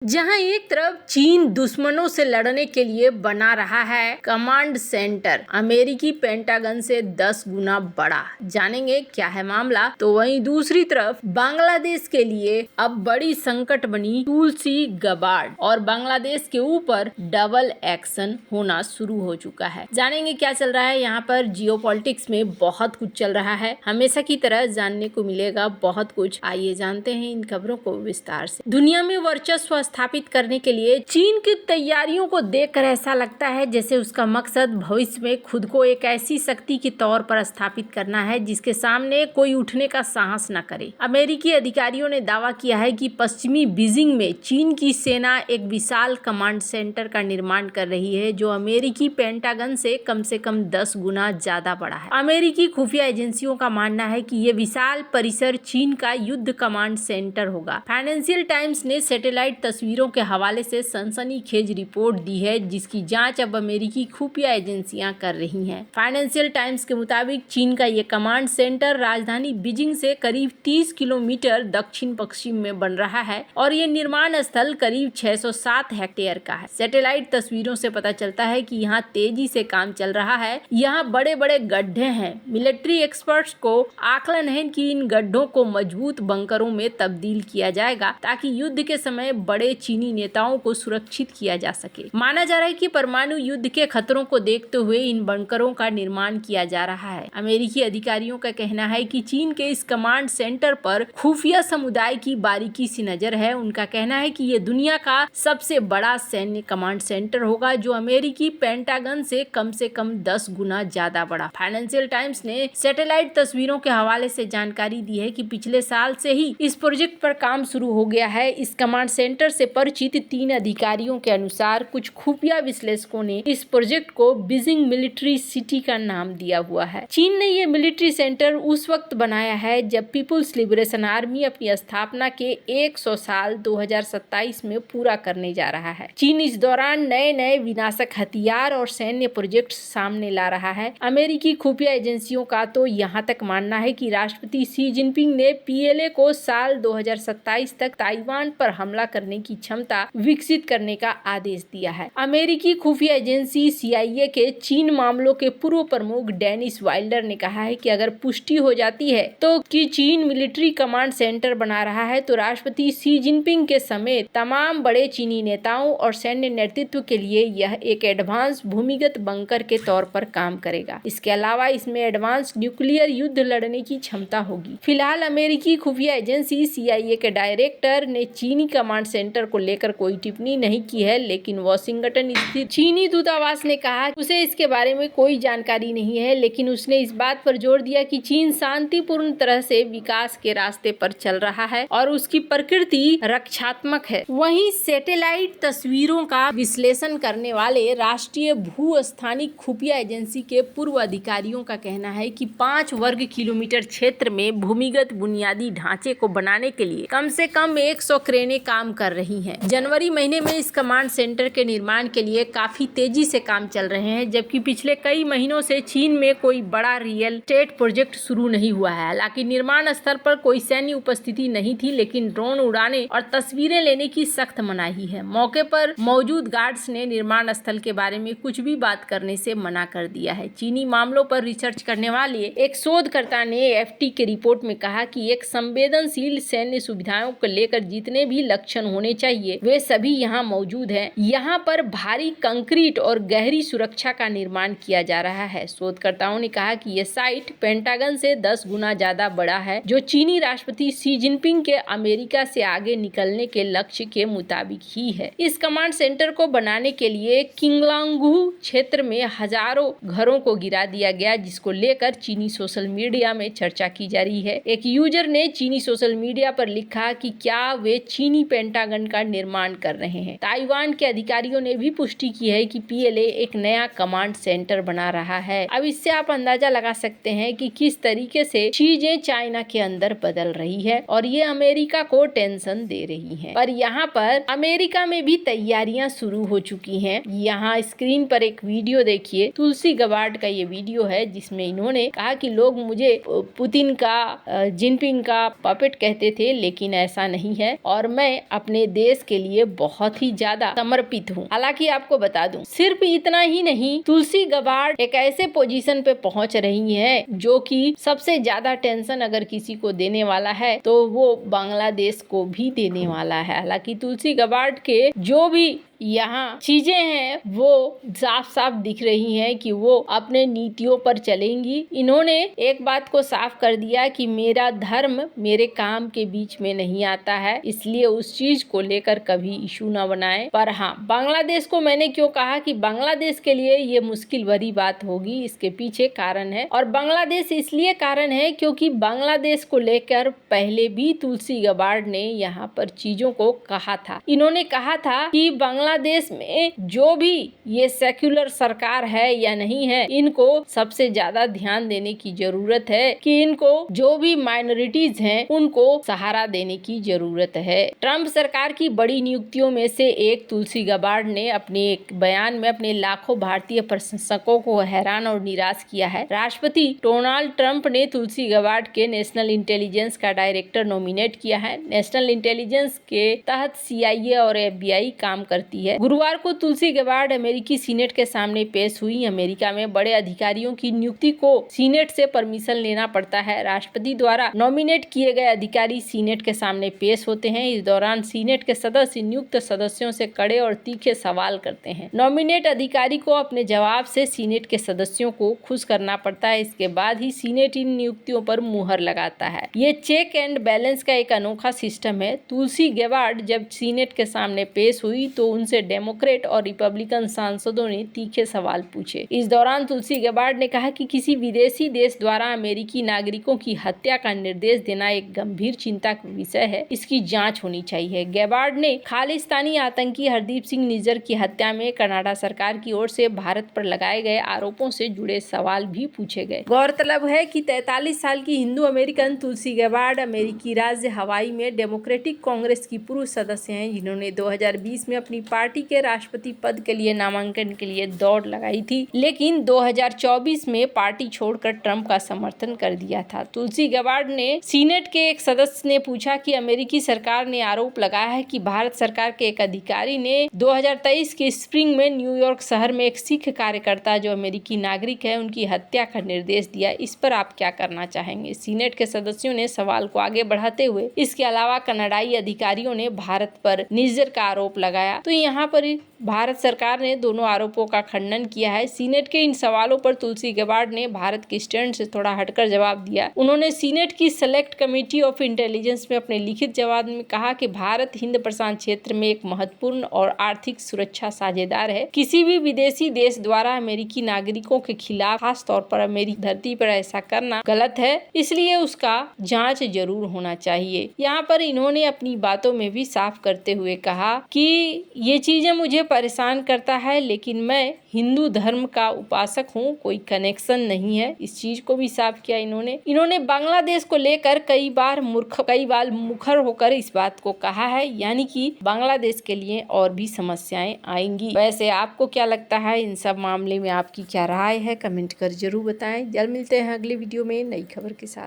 जहां एक तरफ चीन दुश्मनों से लड़ने के लिए बना रहा है कमांड सेंटर अमेरिकी पेंटागन से 10 गुना बड़ा। जानेंगे क्या है मामला। तो वहीं दूसरी तरफ बांग्लादेश के लिए अब बड़ी संकट बनी तुलसी गबार्ड और बांग्लादेश के ऊपर डबल एक्शन होना शुरू हो चुका है। जानेंगे क्या चल रहा है यहाँ पर। जियोपॉलिटिक्स में बहुत कुछ चल रहा है, हमेशा की तरह जानने को मिलेगा बहुत कुछ। आइए जानते हैं इन खबरों को विस्तार से। दुनिया में वर्चस्व स्थापित करने के लिए चीन की तैयारियों को देखकर ऐसा लगता है जैसे उसका मकसद भविष्य में खुद को एक ऐसी शक्ति के तौर पर स्थापित करना है जिसके सामने कोई उठने का साहस न करे। अमेरिकी अधिकारियों ने दावा किया है कि पश्चिमी बीजिंग में चीन की सेना एक विशाल कमांड सेंटर का निर्माण कर रही है जो अमेरिकी पेंटागन से कम 10 गुना ज्यादा बड़ा है। अमेरिकी खुफिया एजेंसियों का मानना है कि ये विशाल परिसर चीन का युद्ध कमांड सेंटर होगा। फाइनेंशियल टाइम्स ने सैटेलाइट तस्वीरों के हवाले से सनसनीखेज रिपोर्ट दी है जिसकी जांच अब अमेरिकी खुफिया एजेंसियां कर रही हैं। फाइनेंशियल टाइम्स के मुताबिक चीन का ये कमांड सेंटर राजधानी बीजिंग से करीब 30 किलोमीटर दक्षिण पश्चिम में बन रहा है और ये निर्माण स्थल करीब 607 हेक्टेयर का है। सैटेलाइट तस्वीरों से पता चलता है कि यहाँ तेजी से काम चल रहा है। यहाँ बड़े बड़े गड्ढे हैं। मिलिट्री एक्सपर्ट्स को आकलन है कि इन गड्ढों को मजबूत बंकरों में तब्दील किया जाएगा ताकि युद्ध के समय बड़े चीनी नेताओं को सुरक्षित किया जा सके। माना जा रहा है कि परमाणु युद्ध के खतरों को देखते हुए इन बंकरों का निर्माण किया जा रहा है। अमेरिकी अधिकारियों का कहना है कि चीन के इस कमांड सेंटर पर खुफिया समुदाय की बारीकी सी नजर है। उनका कहना है कि ये दुनिया का सबसे बड़ा सैन्य कमांड सेंटर होगा जो अमेरिकी पेंटागन से कम 10 गुना ज्यादा बड़ा। फाइनेंशियल टाइम्स ने सैटेलाइट तस्वीरों के हवाले से जानकारी दी है कि पिछले साल से ही इस प्रोजेक्ट पर काम शुरू हो गया है। इस कमांड सेंटर से परिचित 3 अधिकारियों के अनुसार कुछ खुफिया विश्लेषकों ने इस प्रोजेक्ट को बीजिंग मिलिट्री सिटी का नाम दिया हुआ है। चीन ने ये मिलिट्री सेंटर उस वक्त बनाया है जब पीपुल्स लिबरेशन आर्मी अपनी स्थापना के 100 साल 2027 में पूरा करने जा रहा है। चीन इस दौरान नए विनाशक हथियार और सैन्य प्रोजेक्ट सामने ला रहा है। अमेरिकी खुफिया एजेंसियों का तो यहाँ तक मानना है कि राष्ट्रपति शी जिनपिंग ने पीएलए को साल 2027 तक ताइवान पर हमला करने की क्षमता विकसित करने का आदेश दिया है। अमेरिकी खुफिया एजेंसी सीआईए के चीन मामलों के पूर्व प्रमुख डेनिस वाइल्डर ने कहा है कि अगर पुष्टि हो जाती है तो कि चीन मिलिट्री कमांड सेंटर बना रहा है तो राष्ट्रपति शी जिनपिंग के समेत तमाम बड़े चीनी नेताओं और सैन्य नेतृत्व के लिए यह एक एडवांस भूमिगत बंकर के तौर पर काम करेगा। इसके अलावा इसमें एडवांस न्यूक्लियर युद्ध लड़ने की क्षमता होगी। फिलहाल अमेरिकी खुफिया एजेंसी सीआईए के डायरेक्टर ने चीनी कमांड सेंटर को लेकर कोई टिप्पणी नहीं की है, लेकिन वाशिंगटन स्थित चीनी दूतावास ने कहा उसे इसके बारे में कोई जानकारी नहीं है, लेकिन उसने इस बात पर जोर दिया कि चीन शांतिपूर्ण तरह से विकास के रास्ते पर चल रहा है और उसकी प्रकृति रक्षात्मक है। वहीं सैटेलाइट तस्वीरों का विश्लेषण करने वाले राष्ट्रीय भूस्थानिक खुफिया एजेंसी के पूर्व अधिकारियों का कहना है कि 5 वर्ग किलोमीटर क्षेत्र में भूमिगत बुनियादी ढांचे को बनाने के लिए कम से कम 100 क्रेनें काम कर रही हैं। जनवरी महीने में इस कमांड सेंटर के निर्माण के लिए काफी तेजी से काम चल रहे हैं, जबकि पिछले कई महीनों से चीन में कोई बड़ा रियल एस्टेट प्रोजेक्ट शुरू नहीं हुआ है। हालांकि निर्माण स्थल पर कोई सैन्य उपस्थिति नहीं थी, लेकिन ड्रोन उड़ाने और तस्वीरें लेने की सख्त मनाही है। मौके पर मौजूद गार्ड्स ने निर्माण स्थल के बारे में कुछ भी बात करने से मना कर दिया है। चीनी मामलों पर रिसर्च करने वाले एक शोधकर्ता ने एफटी के रिपोर्ट में कहा कि एक संवेदनशील सैन्य सुविधाओं को लेकर जितने भी लक्षण होने चाहिए वे सभी यहाँ मौजूद हैं। यहाँ पर भारी कंक्रीट और गहरी सुरक्षा का निर्माण किया जा रहा है। शोधकर्ताओं ने कहा कि यह साइट पेंटागन से 10 गुना ज्यादा बड़ा है, जो चीनी राष्ट्रपति शी जिनपिंग के अमेरिका से आगे निकलने के लक्ष्य के मुताबिक ही है। इस कमांड सेंटर को बनाने के लिए किंगलांगू क्षेत्र में हजारों घरों को गिरा दिया गया, जिसको लेकर चीनी सोशल मीडिया में चर्चा की जा रही है। एक यूजर ने चीनी सोशल मीडिया पर लिखा कि क्या वे चीनी पेंटागन का निर्माण कर रहे हैं। ताइवान के अधिकारियों ने भी पुष्टि की है कि पीएलए एक नया कमांड सेंटर बना रहा है। अब इससे आप अंदाजा लगा सकते हैं कि किस तरीके से चीजें चाइना के अंदर बदल रही है और ये अमेरिका को टेंशन दे रही है। पर यहाँ पर अमेरिका में भी तैयारियां शुरू हो चुकी हैं। यहाँ स्क्रीन पर एक वीडियो देखिए, तुलसी गबार्ड का ये वीडियो है जिसमें इन्होंने कहा कि लोग मुझे पुतिन का जिनपिंग का पपेट कहते थे, लेकिन ऐसा नहीं है और मैं अपने देश के लिए बहुत ही ज्यादा समर्पित हूँ। हालांकि आपको बता दूं, सिर्फ इतना ही नहीं, तुलसी गबार्ड एक ऐसे पोजीशन पे पहुंच रही है जो कि सबसे ज्यादा टेंशन अगर किसी को देने वाला है तो वो बांग्लादेश को भी देने वाला है। हालांकि तुलसी गबार्ड के जो भी यहाँ चीजें हैं वो साफ साफ दिख रही हैं कि वो अपने नीतियों पर चलेंगी। इन्होंने एक बात को साफ कर दिया कि मेरा धर्म मेरे काम के बीच में नहीं आता है, इसलिए उस चीज को लेकर कभी इशू ना बनाएं। पर हाँ, बांग्लादेश को मैंने क्यों कहा कि बांग्लादेश के लिए ये मुश्किल भरी बात होगी, इसके पीछे कारण है। और बांग्लादेश इसलिए कारण है क्योंकि बांग्लादेश को लेकर पहले भी तुलसी गबार्ड ने यहाँ पर चीजों को कहा था। इन्होंने कहा था कि बांग्लादेश में जो भी ये सेक्युलर सरकार है या नहीं है, इनको सबसे ज्यादा ध्यान देने की जरूरत है कि इनको जो भी माइनॉरिटीज हैं उनको सहारा देने की जरूरत है। ट्रंप सरकार की बड़ी नियुक्तियों में से एक तुलसी गबार्ड ने अपने एक बयान में अपने लाखों भारतीय प्रशंसकों को हैरान और निराश किया है। राष्ट्रपति डोनाल्ड ट्रंप ने तुलसी गबार्ड के नेशनल इंटेलिजेंस का डायरेक्टर नॉमिनेट किया है। नेशनल इंटेलिजेंस के तहत CIA और FBI काम करती है। गुरुवार को तुलसी गबार्ड अमेरिकी सीनेट के सामने पेश हुई। अमेरिका में बड़े अधिकारियों की नियुक्ति को सीनेट से परमिशन लेना पड़ता है। राष्ट्रपति द्वारा नॉमिनेट किए गए अधिकारी सीनेट के सामने पेश होते हैं। इस दौरान सीनेट के सदस्य नियुक्त सदस्यों से कड़े और तीखे सवाल करते हैं। नॉमिनेट अधिकारी को अपने जवाब से सीनेट के सदस्यों को खुश करना पड़ता है। इसके बाद ही सीनेट इन नियुक्तियों पर मुहर लगाता है। ये चेक एंड बैलेंस का एक अनोखा सिस्टम है। तुलसी गबार्ड जब सीनेट के सामने पेश हुई तो उनसे डेमोक्रेट और रिपब्लिकन सांसदों ने तीखे सवाल पूछे। इस दौरान तुलसी गबार्ड ने कहा कि किसी विदेशी देश द्वारा अमेरिकी नागरिकों की हत्या का निर्देश देना एक गंभीर चिंता का विषय है, इसकी जांच होनी चाहिए। गबार्ड ने खालिस्तानी आतंकी हरदीप सिंह निज्जर की हत्या में कनाडा सरकार की ओर से भारत पर लगाए गए आरोपों से जुड़े सवाल भी पूछे गए। गौरतलब है कि 43 साल की हिंदू अमेरिकन तुलसी गबार्ड अमेरिकी राज्य हवाई में डेमोक्रेटिक कांग्रेस की पूर्व सदस्य हैं, जिन्होंने 2020 में अपनी पार्टी के राष्ट्रपति पद के लिए नामांकन के लिए दौड़ लगाई थी, लेकिन 2024 में पार्टी छोड़कर ट्रंप का समर्थन कर दिया था। तुलसी गबार्ड ने सीनेट के एक सदस्य ने पूछा कि अमेरिकी सरकार ने आरोप लगाया है कि भारत सरकार के एक अधिकारी ने 2023 के स्प्रिंग में न्यूयॉर्क शहर में एक सिख कार्यकर्ता जो अमेरिकी नागरिक है उनकी हत्या का निर्देश दिया। इस पर आप क्या करना चाहेंगे? सीनेट के सदस्यों ने सवाल को आगे बढ़ाते हुए इसके अलावा कनाडाई अधिकारियों ने भारत पर निज्जर का आरोप लगाया, तो यहाँ पर भारत सरकार ने दोनों आरोपों का खंडन किया है। सीनेट के इन सवालों पर तुलसी गबार्ड ने भारत के स्टैंड से थोड़ा हटकर जवाब दिया। उन्होंने सीनेट की सेलेक्ट कमेटी ऑफ इंटेलिजेंस में अपने लिखित जवाब में कहा कि भारत हिंद प्रशांत क्षेत्र में एक महत्वपूर्ण और आर्थिक सुरक्षा साझेदार है। किसी भी विदेशी देश द्वारा अमेरिकी नागरिकों के खिलाफ, खास तौर पर अमेरिकी धरती पर ऐसा करना गलत है, इसलिए उसका जांच जरूर होना चाहिए। यहाँ पर इन्होंने अपनी बातों में भी साफ करते हुए कहा कि ये चीजें मुझे परेशान करता है, लेकिन मैं हिंदू धर्म का उपासक हूँ, कोई कनेक्शन नहीं है। इस चीज को भी साफ किया इन्होंने बांग्लादेश को लेकर कई बार मुखर होकर इस बात को कहा है, यानी कि बांग्लादेश के लिए और भी समस्याएं आएंगी। वैसे आपको क्या लगता है इन सब मामले में, आपकी क्या राय है? कमेंट कर जरूर बताएं। जल्द मिलते हैं अगले वीडियो में नई खबर के साथ।